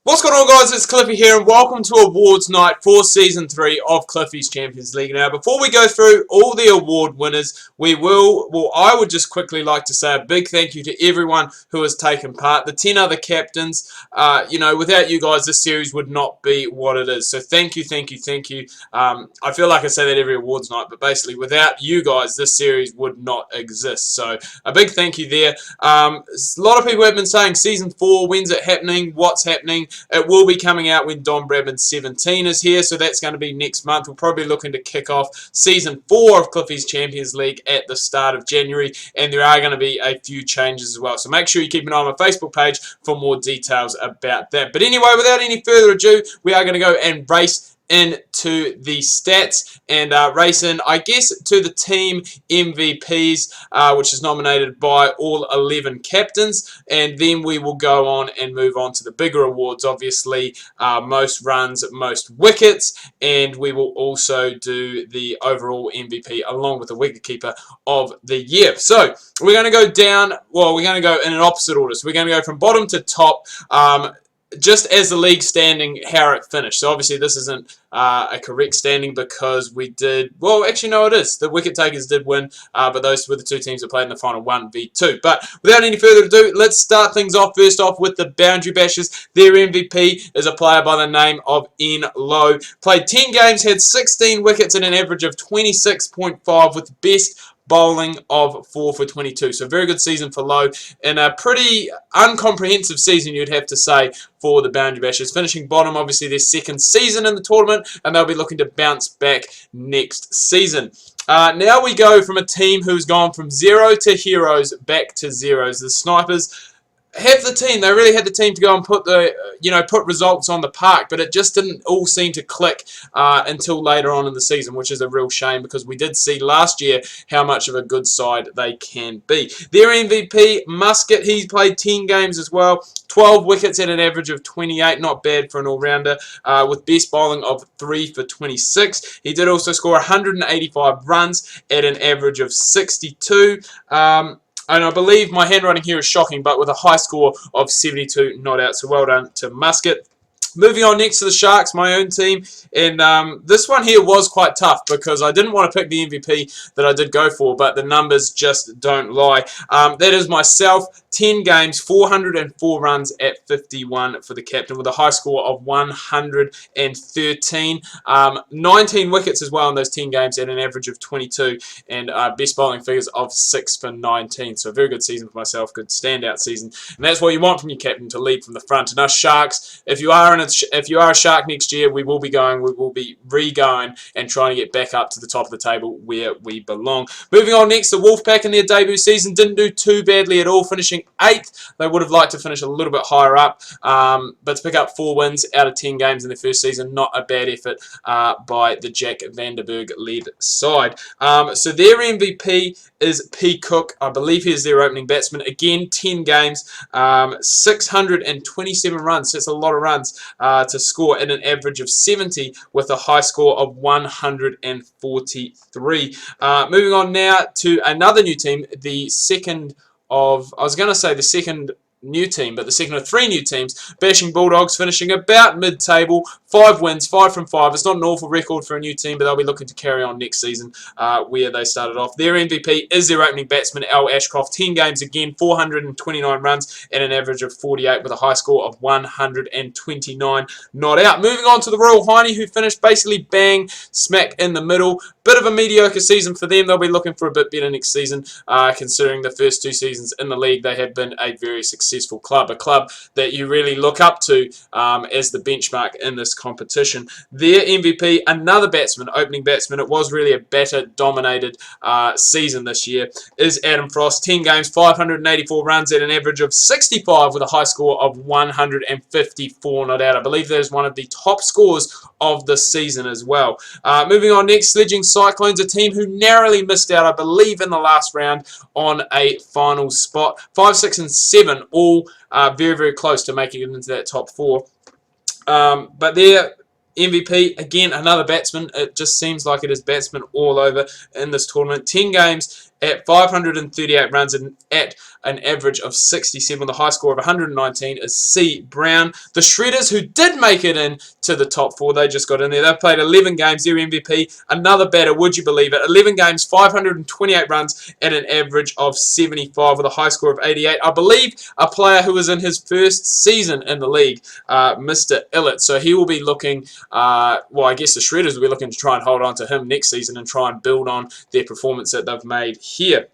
What's going on, guys? It's Cliffy here, and welcome to Awards Night for Season 3 of Cliffys Champions League. Now, before we go through all the award winners, I would just quickly like to say a big thank you to everyone who has taken part. The 10 other captains, without you guys, this series would not be what it is. So thank you, thank you, thank you. I feel like I say that every Awards Night, but basically, without you guys, this series would not exist. So a big thank you there. A lot of people have been saying Season 4, when's it happening? What's happening? It will be coming out when Don Bradman 17 is here, so that's going to be next month. We're probably looking to kick off Season 4 of Cliffys Champions League at the start of January, and there are going to be a few changes as well. So make sure you keep an eye on my Facebook page for more details about that. But anyway, without any further ado, we are going to go and race into the stats and race in, I guess, to the team MVPs, which is nominated by all 11 captains, and then we will go on and move on to the bigger awards, obviously, most runs, most wickets, and we will also do the overall MVP along with the wicketkeeper of the year. So we're going to go down, well, we're going to go in an opposite order, so we're going to go from bottom to top, just as the league standing, how it finished. So obviously this isn't a correct standing because we did, well, actually no, it is. The wicket takers did win, but those were the two teams that played in the final 1v2. But without any further ado, let's start things off first off with the Boundary Bashers. Their MVP is a player by the name of N. Lowe. Played 10 games, had 16 wickets and an average of 26.5 with best bowling of 4 for 22. So very good season for Lowe, and a pretty uncomprehensive season, you'd have to say, for the Boundary Bashers. Finishing bottom, obviously their second season in the tournament, and they'll be looking to bounce back next season. Now we go from a team who's gone from zero to heroes back to zeros. The Snipers have the team. They really had the team to go and put the, put results on the park, but it just didn't all seem to click until later on in the season, which is a real shame because we did see last year how much of a good side they can be. Their MVP, Muscat, he's played 10 games as well. 12 wickets at an average of 28, not bad for an all-rounder, with best bowling of 3 for 26. He did also score 185 runs at an average of 62. And I believe my handwriting here is shocking, but with a high score of 72 not out. So well done to Muscat. Moving on next to the Sharks, my own team, and this one here was quite tough because I didn't want to pick the MVP that I did go for, but the numbers just don't lie. That is myself, 10 games, 404 runs at 51 for the captain with a high score of 113. 19 wickets as well in those 10 games at an average of 22, and best bowling figures of 6 for 19. So a very good season for myself, good standout season, and that's what you want from your captain, to lead from the front. And us Sharks, if you are a Shark next year, we will be re-going and trying to get back up to the top of the table where we belong. Moving on next, the Wolfpack in their debut season didn't do too badly at all, finishing 8th. They would have liked to finish a little bit higher up, but to pick up 4 wins out of 10 games in their first season, not a bad effort by the Jack Vanderberg-led side. So their MVP is P. Cook. I believe he is their opening batsman. Again, 10 games, 627 runs. So that's a lot of runs to score at an average of 70 with a high score of 143. Moving on now to another new team, the second of, I was going to say the second new team, but the second of 3 new teams, Bashing Bulldogs, finishing about mid-table, 5 wins, 5 from 5. It's not an awful record for a new team, but they'll be looking to carry on next season where they started off. Their MVP is their opening batsman, Al Ashcroft. 10 games again, 429 runs and an average of 48 with a high score of 129 not out. Moving on to the Royal Hiney, who finished basically bang smack in the middle. Bit of a mediocre season for them. They'll be looking for a bit better next season, considering the first 2 seasons in the league they have been a very successful club, a club that you really look up to as the benchmark in this competition. Their MVP, another batsman, opening batsman, it was really a batter-dominated season this year, is Adam Frost. 10 games, 584 runs at an average of 65 with a high score of 154 not out. I believe that is one of the top scores of the season as well. Moving on next, Sledging Cyclones, a team who narrowly missed out, I believe, in the last round on a final spot. 5, 6, and 7, all very, very close to making it into that top 4. But their MVP, again, another batsman. It just seems like it is batsmen all over in this tournament. 10 games at 538 runs and at an average of 67 with a high score of 119 is C. Brown. The Shredders, who did make it in to the top 4, they just got in there. They've played 11 games, their MVP, another batter, would you believe it? 11 games, 528 runs, and an average of 75 with a high score of 88. I believe a player who was in his first season in the league, Mr. Illett. So he will be looking, well, I guess the Shredders will be looking to try and hold on to him next season and try and build on their performance that they've made here.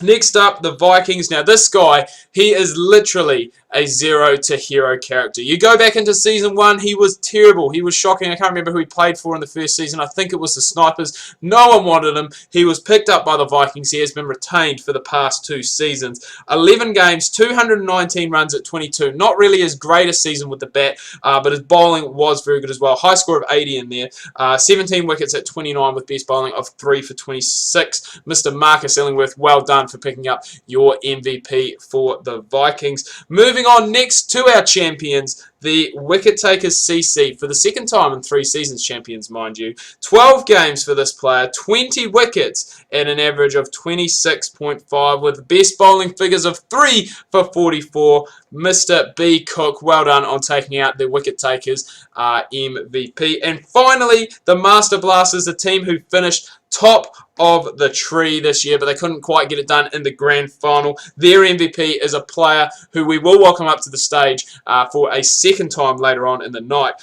Next up, the Vikings. Now, this guy, he is literally a zero to hero character. You go back into season 1, he was terrible. He was shocking. I can't remember who he played for in the first season. I think it was the Snipers. No one wanted him. He was picked up by the Vikings. He has been retained for the past 2 seasons. 11 games, 219 runs at 22. Not really his greatest season with the bat, but his bowling was very good as well. High score of 80 in there. 17 wickets at 29 with best bowling of 3 for 26. Mr. Marcus Illingworth, well done for picking up your MVP for the Vikings. Moving on next to our champions, the Wicket Takers CC, for the second time in 3 seasons, champions, mind you. 12 games for this player, 20 wickets at an average of 26.5 with best bowling figures of 3 for 44. Mr. B. Cook, well done on taking out the Wicket Takers MVP. And finally, the Master Blasters, the team who finished top of the tree this year, but they couldn't quite get it done in the grand final. Their MVP is a player who we will welcome up to the stage for a second time later on in the night.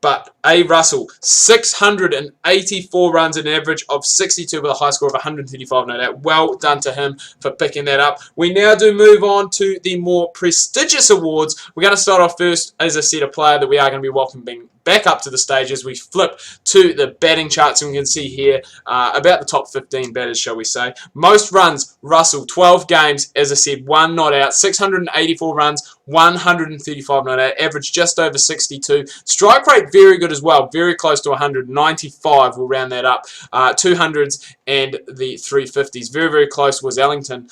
But A. Russell, 684 runs, an average of 62 with a high score of 135, no doubt. Well done to him for picking that up. We now do move on to the more prestigious awards. We're going to start off first, as I said, a player that we are going to be welcoming back up to the stage as we flip to the batting charts, and we can see here about the top 15 batters, shall we say. Most runs, Russell, 12 games, as I said, 1 not out, 684 runs, 135 not out, average just over 62. Strike rate very good as well, very close to 195, we'll round that up. 200s and the 350s. Very, very close was Ellington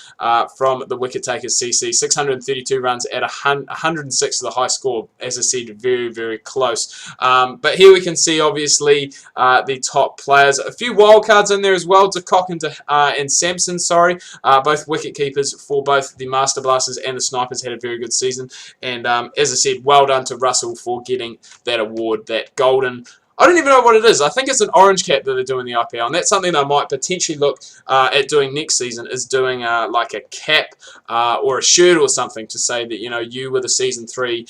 from the Wicket Takers CC. 632 runs at 106 to the high score. As I said, very, very close. But here we can see, obviously, the top players. A few wildcards in there as well. De Kock and Sampson, sorry. Both wicket keepers for both the Master Blasters and the Snipers had a very good season. And as I said, well done to Russell for getting that award, that golden... I don't even know what it is. I think it's an orange cap that they're doing the IPL, and that's something they might potentially look at doing next season, is doing like a cap or a shirt or something to say that, you know, you were the season 3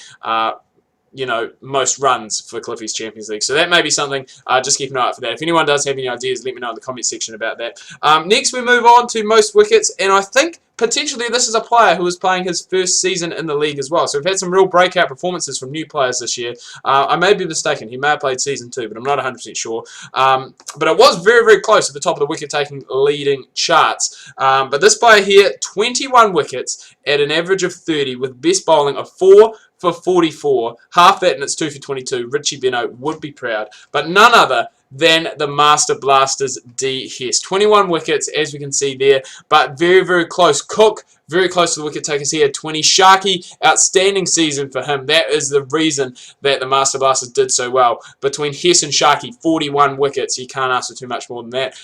you know, most runs for Cliffys Champions League. So that may be something, just keep an eye out for that. If anyone does have any ideas, let me know in the comment section about that. Next we move on to most wickets, and I think potentially this is a player who is playing his first season in the league as well. So we've had some real breakout performances from new players this year. I may be mistaken, he may have played season 2, but I'm not 100% sure. But it was very, very close at the top of the wicket-taking leading charts. But this player here, 21 wickets at an average of 30 with best bowling of 4 for 44, half that, and it's 2 for 22. Richie Beno would be proud, but none other than the Master Blasters D. Hess. 21 wickets, as we can see there, but very, very close. Cook, very close to the wicket takers here, 20. Sharky, outstanding season for him. That is the reason that the Master Blasters did so well. Between Hess and Sharky, 41 wickets. You can't ask for too much more than that.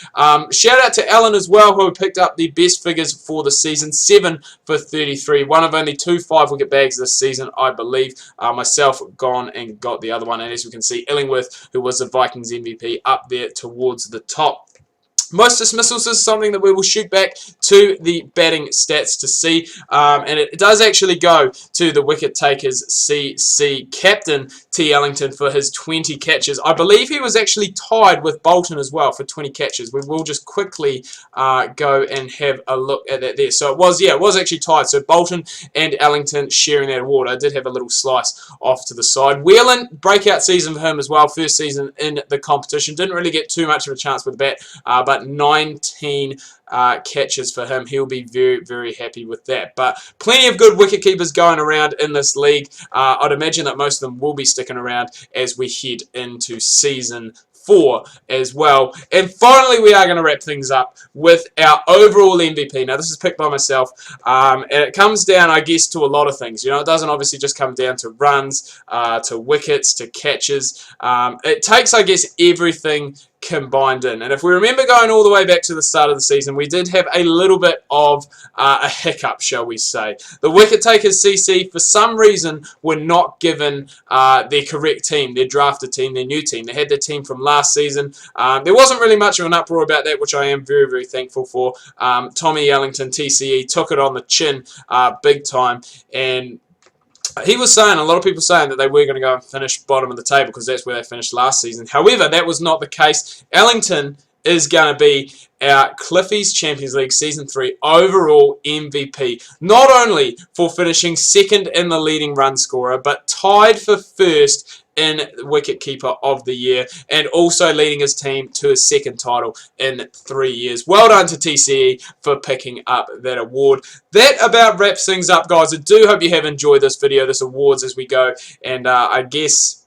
Shout out to Allen as well, who picked up the best figures for the season, 7 for 33. One of only 2 5-wicket bags this season, I believe. Myself gone and got the other one. And as we can see, Illingworth, who was the Vikings MVP, up there towards the top. Most dismissals is something that we will shoot back to the batting stats to see, and it does actually go to the Wicket Takers CC captain T. Ellington for his 20 catches. I believe he was actually tied with Bolton as well for 20 catches. We will just quickly go and have a look at that there. So it was actually tied. So Bolton and Ellington sharing that award. I did have a little slice off to the side. Whelan, breakout season for him as well. First season in the competition. Didn't really get too much of a chance with the bat, but 19 catches for him. He'll be very, very happy with that. But plenty of good wicket keepers going around in this league. I'd imagine that most of them will be sticking around as we head into season 4 as well. And finally, we are going to wrap things up with our overall MVP. Now, this is picked by myself, and it comes down, I guess, to a lot of things. You know, it doesn't obviously just come down to runs, to wickets, to catches. It takes, I guess, everything combined in. And if we remember going all the way back to the start of the season, we did have a little bit of a hiccup, shall we say. The wicket takers CC, for some reason, were not given their correct team, their drafted team, their new team. They had their team from last season. There wasn't really much of an uproar about that, which I am very, very thankful for. Tommy Ellington, TCE, took it on the chin big time, and he was saying, a lot of people saying that they were going to go and finish bottom of the table because that's where they finished last season. However, that was not the case. Ellington is going to be our Cliffys Champions League Season 3 overall MVP. Not only for finishing second in the leading run scorer, but tied for first in Wicketkeeper of the Year, and also leading his team to his second title in 3 years. Well done to TCE for picking up that award. That about wraps things up, guys. I do hope you have enjoyed this video, this awards as we go, and I guess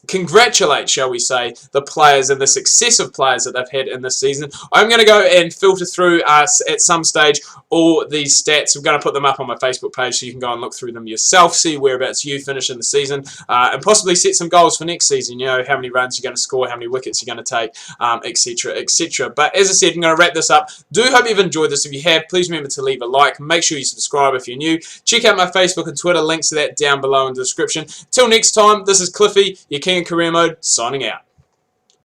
congratulate, shall we say, the players and the successive players that they've had in this season. I'm going to go and filter through at some stage all these stats. I'm going to put them up on my Facebook page so you can go and look through them yourself, see whereabouts you finish in the season, and possibly set some goals for next season. You know, how many runs you're going to score, how many wickets you're going to take, etc, etc. But as I said, I'm going to wrap this up. Do hope you've enjoyed this. If you have, please remember to leave a like. Make sure you subscribe if you're new. Check out my Facebook and Twitter, links to that down below in the description. Till next time, this is Cliffy, your King in Career Mode, signing out.